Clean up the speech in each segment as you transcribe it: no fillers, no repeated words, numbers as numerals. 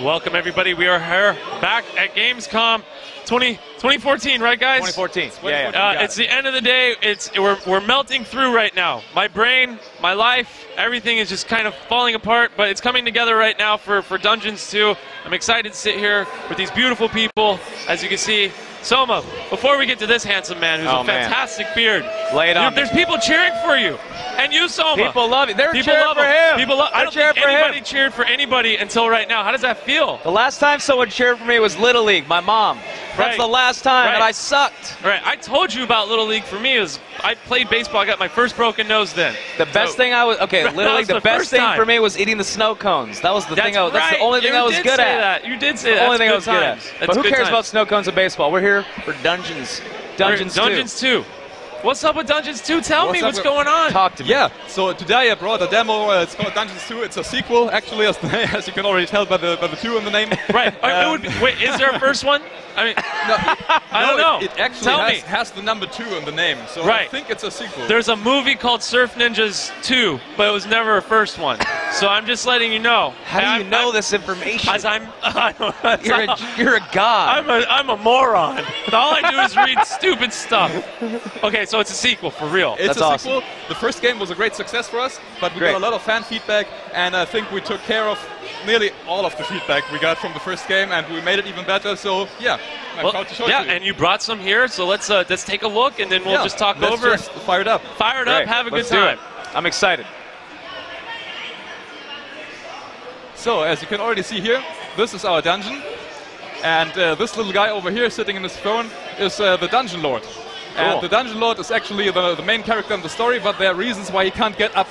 Welcome everybody. We are here back at Gamescom 2014, right guys? 2014. Yeah. It's the end of the day. We're melting through right now. My brain, my life, everything is just kind of falling apart, but it's coming together right now for Dungeons 2. I'm excited to sit here with these beautiful people. As you can see, Soma, before we get to this handsome man who's a fantastic beard, lay it on. There's people cheering for you. And you, Soma. People love it. They're cheering for him. I don't think anybody cheered for anybody until right now. How does that feel? The last time someone cheered for me was Little League, my mom. That's the last time, and I sucked. Right. I told you about Little League for me. I played baseball. I got my first broken nose then. The best thing Little League, the best thing for me was eating the snow cones. That was the thing. That's the only thing I was good at. You did say that. The only thing I was good at. But who cares about snow cones and baseball? We're here for Dungeons. Dungeons 2. What's up with Dungeons 2? Tell me what's going on. Talk to me. Yeah, so today I brought a demo. It's called Dungeons 2. It's a sequel, actually, as you can already tell by the 2 in the name. Right. Wait, is there a first one? I mean, I don't know. It actually has the number 2 in the name, so I think it's a sequel. There's a movie called Surf Ninjas 2, but it was never a first one. So I'm just letting you know. How do you know this information? You're a god. I'm a moron. All I do is read stupid stuff. Okay, so it's a sequel for real. It's a sequel. The first game was a great success for us, but we got a lot of fan feedback, and I think we took care of nearly all of the feedback we got from the first game, and we made it even better. So yeah, I'm proud to show it to you. And you brought some here, so let's take a look, and then we'll just talk over. Just fire it up. Fire it up. Have a good time. I'm excited. So as you can already see here, this is our dungeon, and this little guy over here sitting in his throne is the Dungeon Lord. Cool. And the Dungeon Lord is actually the main character in the story, but there are reasons why he can't get up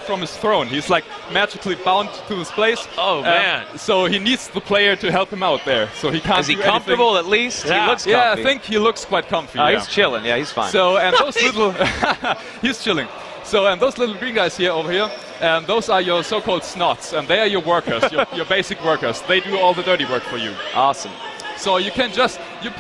from his throne. He's like magically bound to this place. Oh man! So he needs the player to help him out there. So he can't. Is he comfortable at least? Yeah. He looks comfy. Yeah, I think he looks quite comfy. He's chilling. Yeah, he's fine. So and those little, he's chilling. So and those little green guys here over here, those are your so-called snots, and they are your workers, your basic workers. They do all the dirty work for you. Awesome. So you can just, you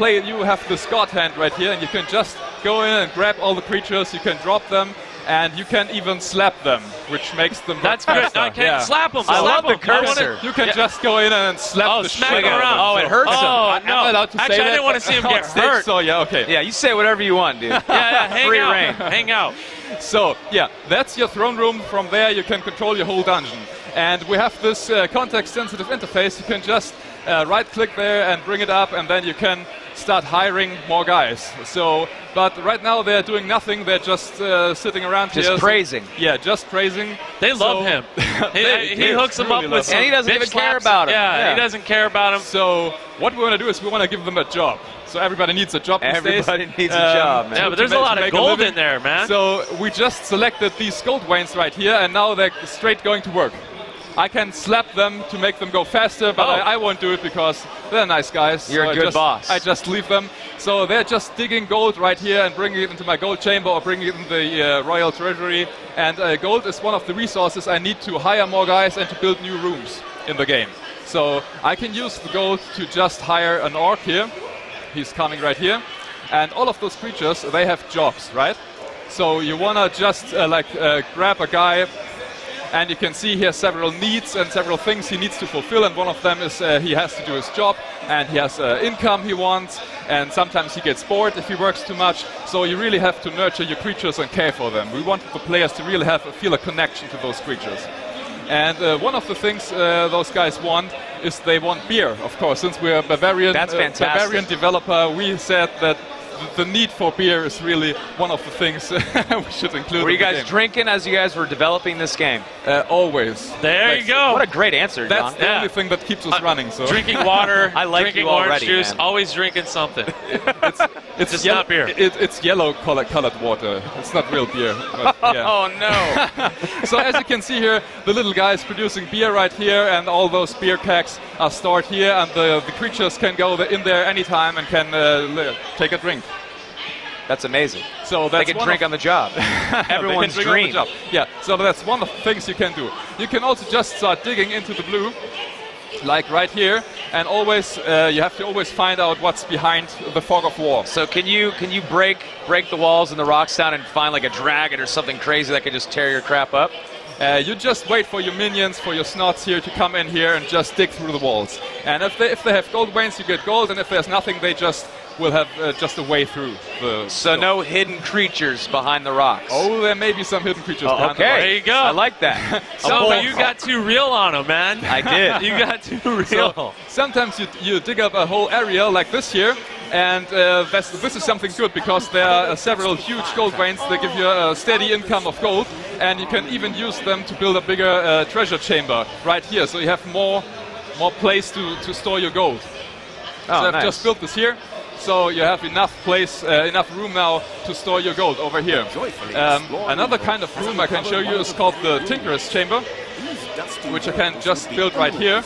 have this god hand right here, and you can just go in and grab all the creatures, you can drop them, and you can even slap them, which makes them That's good. I can slap them. I love the cursor. You can just go in and slap the smack shit out around. of them. It hurts them. I'm not allowed to say that. Actually, I didn't want to see him get hurt. So yeah, okay. Yeah, you say whatever you want, dude. Hang out. reign. Hang out. So yeah, that's your throne room. From there you can control your whole dungeon. And we have this context-sensitive interface. You can just right-click there and bring it up, and then you can start hiring more guys. So, but right now they're doing nothing. They're just sitting around here. Just praising. Yeah, just praising. They love him. He hooks them up with some and he doesn't even care about him. Yeah, he doesn't care about him. So what we want to do is we want to give them a job. So everybody needs a job these days. Everybody needs a job, man. Yeah, but there's a lot of gold in there, man. So we just selected these gold veins right here, and now they're straight going to work. I can slap them to make them go faster, but I won't do it because they're nice guys. You're a good boss. I just leave them. So they're just digging gold right here and bringing it into my gold chamber or bringing it in the royal treasury. And gold is one of the resources I need to hire more guys and to build new rooms in the game. So I can use the gold to just hire an orc here. He's coming right here. And all of those creatures, they have jobs, right? So you want to just grab a guy. And you can see here several needs and several things he needs to fulfill, and one of them is he has to do his job, and he has income he wants, and sometimes he gets bored if he works too much. So you really have to nurture your creatures and care for them. We want the players to really feel a connection to those creatures. And one of the things those guys want is they want beer, of course. Since we're a Bavarian, Bavarian developer, we said that the need for beer is really one of the things we should include. Were you guys drinking as you guys were developing this game? Always. There you go. What a great answer, John. That's the only thing that keeps us running. So drinking water, I like drinking you already, orange juice, man. always drinking something. it's just not beer. It's yellow colored water. It's not real beer. But, yeah. Oh no. So as you can see here, the little guy is producing beer right here, and all those beer kegs are stored here, and the creatures can go in there anytime and can take a drink. That's amazing. So that's they can drink on the job. Everyone's dream. Yeah, so that's one of the things you can do. You can also just start digging into the blue, like right here, and always you have to always find out what's behind the fog of war. So can you break the walls and the rocks down and find like a dragon or something crazy that could just tear your crap up? you just wait for your minions, for your snots here to come in here and just dig through the walls. And if they have gold veins, you get gold, and if there's nothing, they just will have just a way through the... So no hidden creatures behind the rocks. Oh, there may be some hidden creatures behind the rocks. There you go. I like that. So you got too real on them, man. I did. You got too real. So sometimes you dig up a whole area like this here, and this is something good because there are several huge gold veins that give you a steady income of gold, and you can even use them to build a bigger treasure chamber right here, so you have more place to store your gold. So I've just built this here, so you have enough place, enough room now to store your gold over here. Another kind of room I can show you is called the Tinkerer's Chamber, which I can just build right here.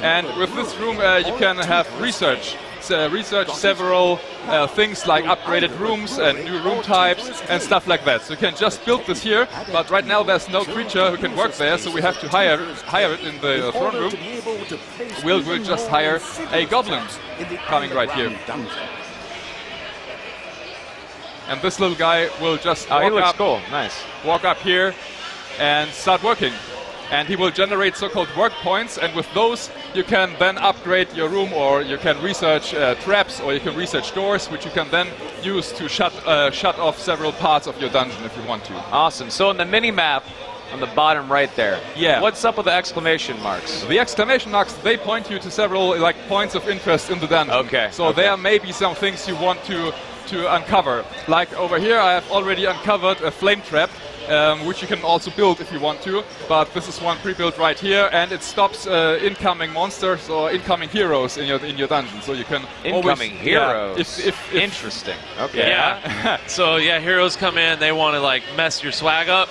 And with this room you can have research several things like upgraded rooms and new room types and stuff like that. So you can just build this here, but right now there's no creature who can work there, so we have to hire it in the throne room. We'll just hire a goblin coming right here. And this little guy will just walk up here and start working. And he will generate so-called work points, and with those you can then upgrade your room, or you can research traps, or you can research doors, which you can then use to shut off several parts of your dungeon if you want to. Awesome. So in the mini-map on the bottom right there, what's up with the exclamation marks? The exclamation marks, they point you to several points of interest in the dungeon. Okay. So there may be some things you want to uncover. Like over here I have already uncovered a flame trap, which you can also build if you want to, but this is one pre-built right here, and it stops incoming monsters or incoming heroes in your dungeon. So you can incoming heroes. If interesting. Okay. Yeah. So heroes come in, they want to mess your swag up.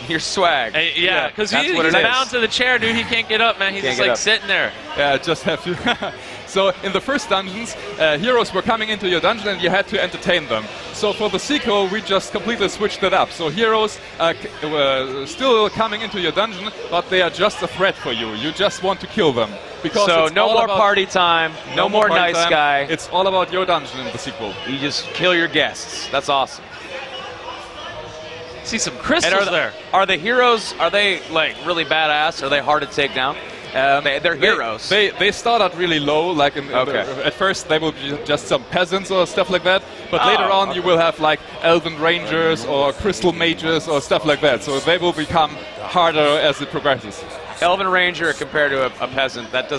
Your swag. Yeah, because he's bound to the chair, dude. He can't get up, man. He's just sitting there. Yeah, just have to. So in the first dungeons, heroes were coming into your dungeon and you had to entertain them. So for the sequel, we just completely switched it up. So heroes were still coming into your dungeon, but they are just a threat for you. You just want to kill them. Because so no more party time, no more nice guy. It's all about your dungeon in the sequel. You just kill your guests. That's awesome. See some crystals there. Are the heroes, are they really badass? Are they hard to take down? They're heroes. They start out really low, at first they will be just some peasants or stuff like that, but later on you will have elven rangers or crystal mages or stuff like that, so they will become harder as it progresses. Elven ranger compared to a peasant, that's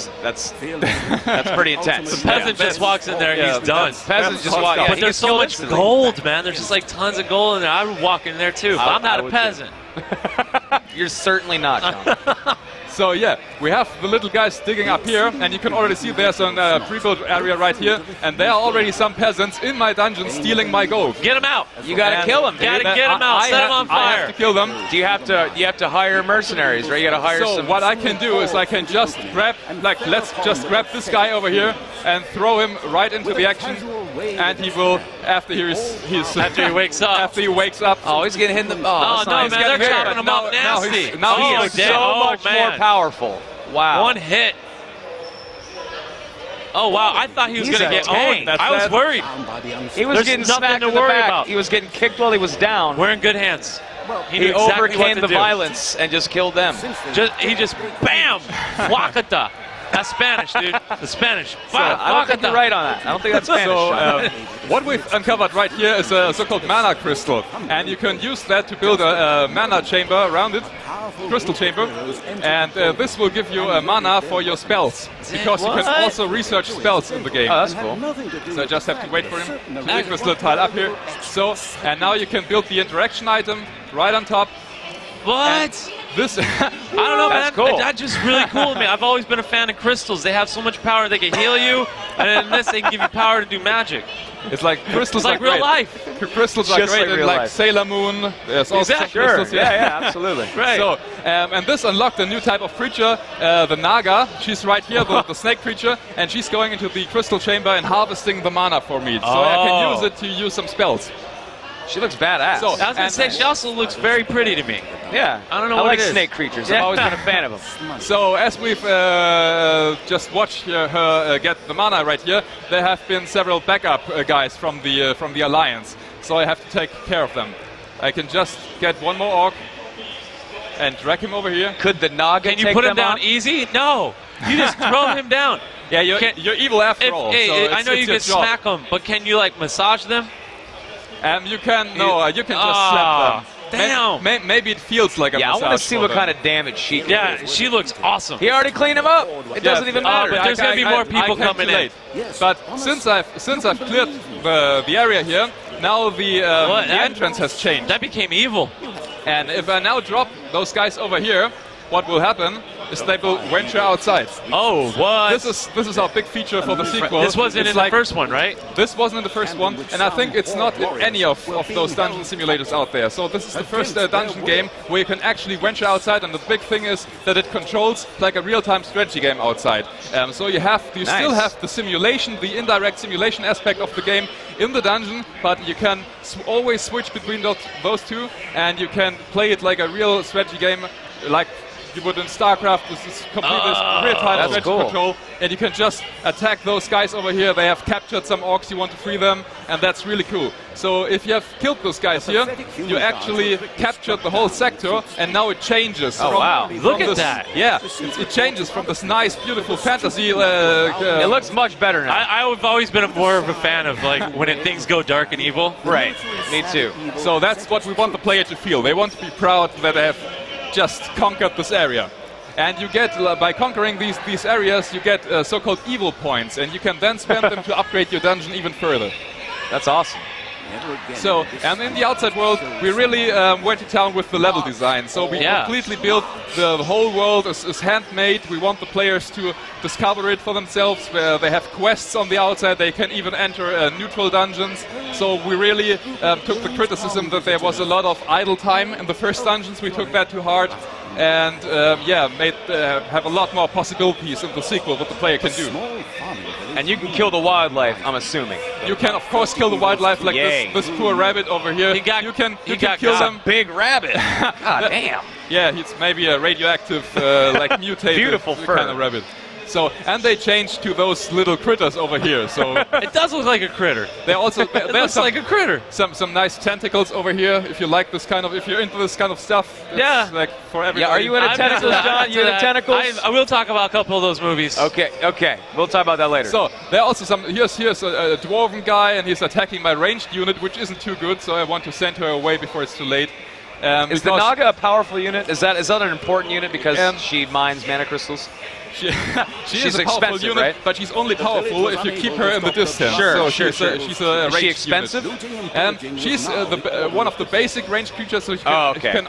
pretty intense. The peasant just walks in there and he's done. Peasant just walks in. But there's so much gold, man. There's just tons of gold in there. I would walk in there too, but I'm not a peasant. You're certainly not, John. So yeah, we have the little guys digging up here, and you can already see there's a pre-built area right here, and there are already some peasants in my dungeon stealing my gold. Get them out! You gotta kill them. Gotta get them out. Set them on fire. I have to kill them. Do you have to hire mercenaries, right? You gotta hire some. So what I can do is I can just grab, let's just grab this guy over here and throw him right into the action, and he will after he wakes up. After he wakes up. Oh, he's getting hit in the. Oh no, man! They're chopping him up nasty. Now he's so much more powerful. Wow. One hit. Oh, wow. I thought he was going to get owned. I was worried. He was getting smacked in the back. He was getting kicked while he was down. We're in good hands. He overcame the violence and just killed them. He just, bam! Wakata. That's Spanish, dude. The Spanish. I don't think you're right on that. I don't think that's Spanish. So, what we've uncovered right here is a so-called mana crystal, and you can use that to build a mana chamber around it, crystal chamber, and this will give you mana for your spells, because you can also research spells in the game. Oh, that's cool. So I just have to wait for him to leave this little tile up here. So, and now you can build the interaction item right on top. What? This I don't know, man. Cool. That's just really cool to me. I've always been a fan of crystals. They have so much power. They can heal you, and in this, they can give you power to do magic. It's like crystals. It's like real life. Crystals are great in Sailor Moon. There's also crystals. Yeah, absolutely. Right. So, and this unlocked a new type of creature, the Naga. She's right here, the snake creature, and she's going into the crystal chamber and harvesting the mana for me. So I can use it to use some spells. She looks badass. So, I was going to say, she also looks very pretty to me. Yeah. I don't know what like it is. snake creatures. I've always been a fan of them. So as we've just watched her get the mana right here, there have been several backup guys from the Alliance. So I have to take care of them. I can just get one more orc. and drag him over here. Could the Naga Can you put him down easy? No. You just throw him down. Yeah, you're evil after all. So I know you can smack them, but can you like massage them? You can you can just slap them. Damn. Maybe it feels like a massage. I want to see what kind of damage she can do. Yeah, she looks awesome. He already cleaned him up. It doesn't even matter. But there's going to be more people coming in. But since I've cleared the area here, now the entrance has changed. That became evil. And if I now drop those guys over here, what will happen is they will venture outside. Oh, what? This is our big feature for the sequel. This wasn't in the first one, right? This wasn't in the first one, and I think it's not in any of those dungeon simulators out there. So this is the first dungeon game where you can actually venture outside, and the big thing is that it controls like a real-time strategy game outside. So you still have the simulation, the indirect simulation aspect of the game in the dungeon, but you can always switch between those two, and you can play it like a real strategy game, like you would in StarCraft. This is completely real-time strategy control, and you can just attack those guys over here. They have captured some orcs, you want to free them, and that's really cool. So if you have killed those guys here, you actually captured the whole sector, and now it changes. Oh, wow. Look at that. Yeah, it changes from this nice, beautiful fantasy. It looks much better now. I've always been more of a fan of like when things go dark and evil. Right. Me too. So that's what we want the player to feel. They want to be proud that they have just conquered this area. And you get, by conquering these areas, you get so-called evil points, and you can then spend them to upgrade your dungeon even further. That's awesome. So, and in the outside world, we really went to town with the level design. So we completely built the whole world is handmade. We want the players to discover it for themselves. They have quests on the outside. They can even enter neutral dungeons. So we really took the criticism that there was a lot of idle time in the first dungeons. We took that to heart. And have a lot more possibilities in the sequel what the player can do. And you can kill the wildlife, I'm assuming. You can of course kill the wildlife like this poor rabbit over here. You can kill them. Big rabbit. God damn. Yeah, he's maybe a radioactive like mutated Beautiful fur. kind of rabbit. So, and they changed to those little critters over here. So it does look like a critter. They also it looks like a critter. Some nice tentacles over here. If you like this kind of, if you're into this kind of stuff, it's like for everybody. Yeah, are you into tentacles, John? You into tentacles? I will talk about a couple of those movies. Okay. We'll talk about that later. So there are also some. Here's a dwarven guy, and he's attacking my ranged unit, which isn't too good. So I want to send her away before it's too late. Is the Naga a powerful unit? Is that an important unit because she mines mana crystals? She's a powerful unit, right? But she's only powerful if you keep her in the distance. Sure. She's a ranged expensive? Unit. She's one of the basic ranged creatures, so you can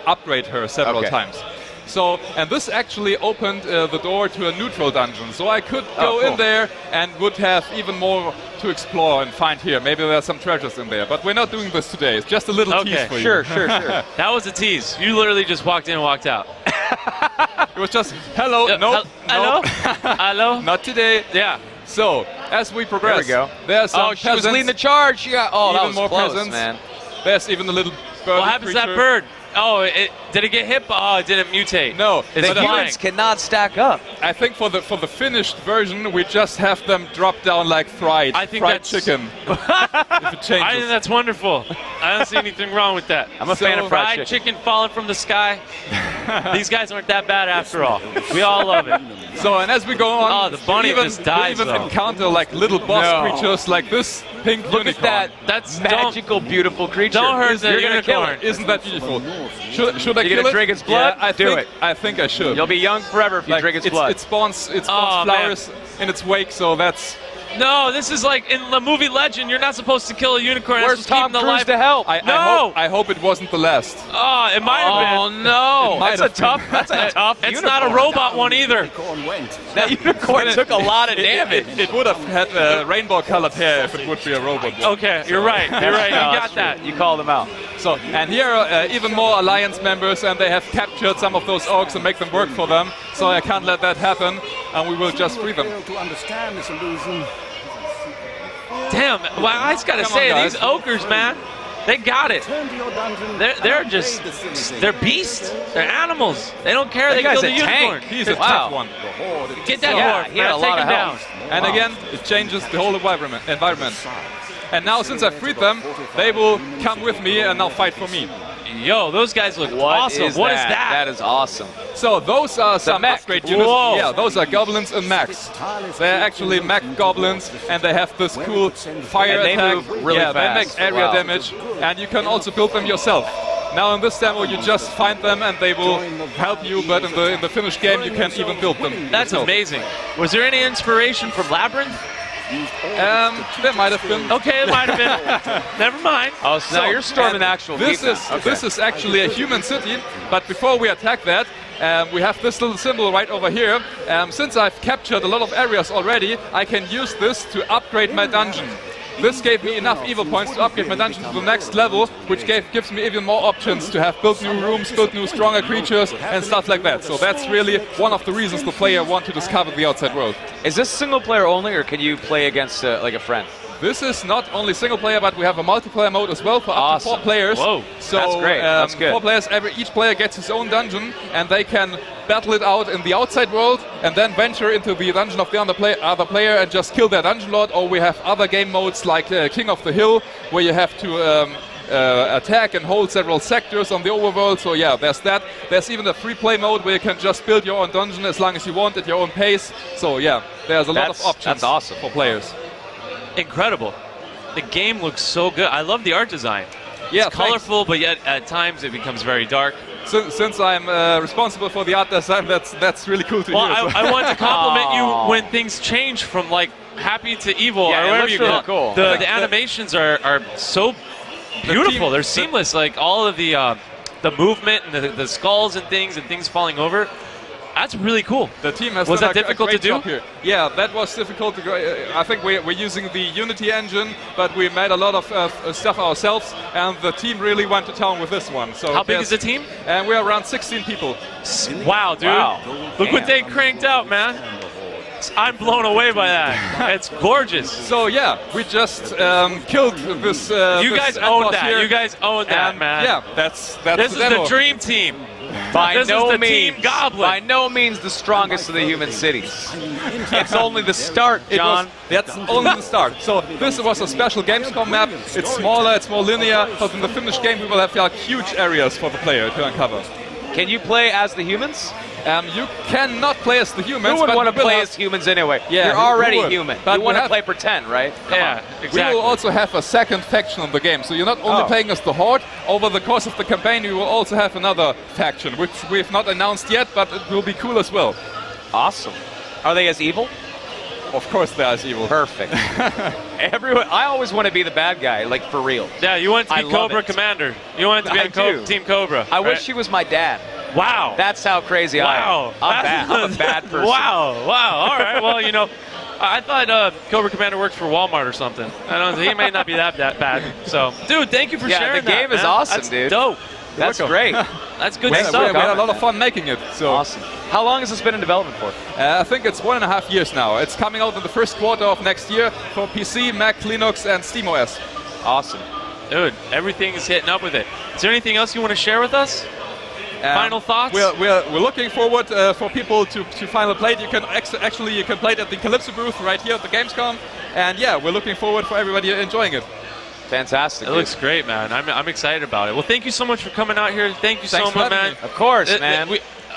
upgrade her several times. So, and this actually opened the door to a neutral dungeon. So I could go in there and would have even more to explore and find here. Maybe there are some treasures in there. But we're not doing this today. It's just a little tease for you. Sure. That was a tease. You literally just walked in and walked out. It was just, hello, nope. Hello? Not today. Yeah. So, as we progress, there we go. There's some she was leading the charge. She got, even that was more close, peasants. Man. There's even a little bird. What happens to that bird? Oh, did it get hit? Oh, it didn't mutate. No, the humans cannot stack up. I think for the finished version, we just have them drop down like fried chicken. If it changes. I think that's wonderful. I don't see anything wrong with that. I'm a fan of fried chicken falling from the sky. These guys aren't that bad after all. We all love it. So, and as we go on, the bunny just dies. We even encounter like little boss creatures like this pink unicorn. Look at that. That's magical, beautiful creature. Don't hurt the unicorn. Isn't that beautiful? Should I kill it? You gonna drink its blood? Yeah, I think I should. You'll be young forever if you drink its blood. It spawns flowers in its wake, so that's... No, this is like in the movie Legend. You're not supposed to kill a unicorn. Where's Tom Cruise to help? I hope it wasn't the last. Oh, it might have been. Oh no, that's a tough unicorn. It's not a robot one either. That unicorn took a lot of damage. It would have had rainbow-colored hair if it would be a robot. Okay, you're right. You're right. You got that. You called them out. So, and here are even more Alliance members, and they have captured some of those orcs and make them work for them. So I can't let that happen, and we will just free them. Damn, well, I just gotta say, these ogres, man, they got it. They're beasts. They're animals. They don't care. They kill the unicorn. He's a tough one. Get that dwarf. He had a lot of down. And again, it changes the whole environment. And now, since I freed them, they will come with me and now fight for me. Yo, those guys look awesome. What is that? That is awesome. So those are some upgrade units. Whoa. Yeah, those are goblins and mechs. They're actually mech goblins, and they have this cool fire and attack. Move really fast. They make area damage, and you can also build them yourself. Now in this demo, you just find them, and they will help you. But in the finished game, you can even build them. That's amazing. Was there any inspiration from Labyrinth? There might have been. Okay, it might have been. Never mind. Oh, so now you're storming actual. This is actually a human city. But before we attack that, we have this little symbol right over here. Since I've captured a lot of areas already, I can use this to upgrade my dungeon. This gave me enough evil points to upgrade my dungeon to the next level, which gives me even more options to have built new rooms, built new stronger creatures, and stuff like that. So that's really one of the reasons the player want to discover the outside world. Is this single player only, or can you play against like a friend? This is not only single player, but we have a multiplayer mode as well for up to 4 players. Whoa, so that's great. That's good. 4 players, each player gets his own dungeon, and they can battle it out in the outside world, and then venture into the dungeon of the other player and just kill their dungeon lord. Or we have other game modes like King of the Hill, where you have to attack and hold several sectors on the overworld. So yeah, there's that. There's even a free play mode where you can just build your own dungeon as long as you want at your own pace. So yeah, there's a lot of options for players. Incredible. The game looks so good. I love the art design. Yeah, it's colorful, but yet at times it becomes very dark. Since I'm responsible for the art design, that's really cool to hear. I want to compliment you when things change from like happy to evil, or whatever you call it. Cool. The animations are so beautiful. They're seamless. Like all of the movement and the skulls and things falling over. That's really cool. The team has was done that difficult to do? Here. Yeah, that was difficult to go. I think we're using the Unity engine, but we made a lot of stuff ourselves, and the team really went to town with this one. So how big is the team? And we're around 16 people. Wow, dude! Wow. Look what they cranked out, man. I'm blown away by that. It's gorgeous. So yeah, we just killed this. You guys own that. Here. You guys own that, man. Yeah, that's this is the dream team. This is the Team Goblin. By no means the strongest of the human cities. It's only the start, John. That's only the start. So this was a special Gamescom map. It's smaller, it's more linear, but in the finished game we will have like huge areas for the player to uncover. Can you play as the humans? You cannot play as the humans. Who would want to play as humans anyway? Yeah, you're already human. But you want to play pretend, right? Yeah, exactly. We will also have a second faction in the game. So you're not only playing as the Horde. Over the course of the campaign, we will also have another faction, which we've not announced yet, but it will be cool as well. Awesome. Are they as evil? Of course they are as evil. Perfect. I always want to be the bad guy, like for real. Yeah, you want to be Cobra Commander. You want to be Team Cobra. I wish she was my dad. Wow. That's how crazy I am. I'm a bad person. Wow. All right. Well, you know, I thought Cobra Commander works for Walmart or something. I don't know. He may not be that bad. So, dude, thank you for sharing that. Yeah, the game is awesome, That's dude. Dope. That's great. That's good stuff. We had a lot of fun making it. So. Awesome. How long has this been in development for? I think it's 1.5 years now. It's coming out in the first quarter of next year for PC, Mac, Linux, and SteamOS. Awesome. Dude, everything is hitting up with it. Is there anything else you want to share with us? Final thoughts? We're looking forward for people to finally play it. You can actually play it at the Kalypso booth right here at the Gamescom, and yeah, we're looking forward for everybody enjoying it. Fantastic. It looks great, man. I'm excited about it. Well, thank you so much for coming out here. Thank you so much, man. Of course, man.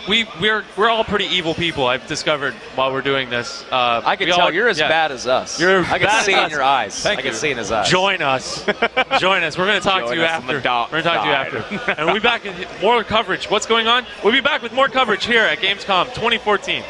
We're all pretty evil people. I've discovered while we're doing this. I can tell you're as bad as us. I can see in your eyes. I can see in his eyes. Join us. Join us. We're going to talk to you after. We're going to talk to you after. And we'll be back with more coverage. What's going on? We'll be back with more coverage here at Gamescom 2014.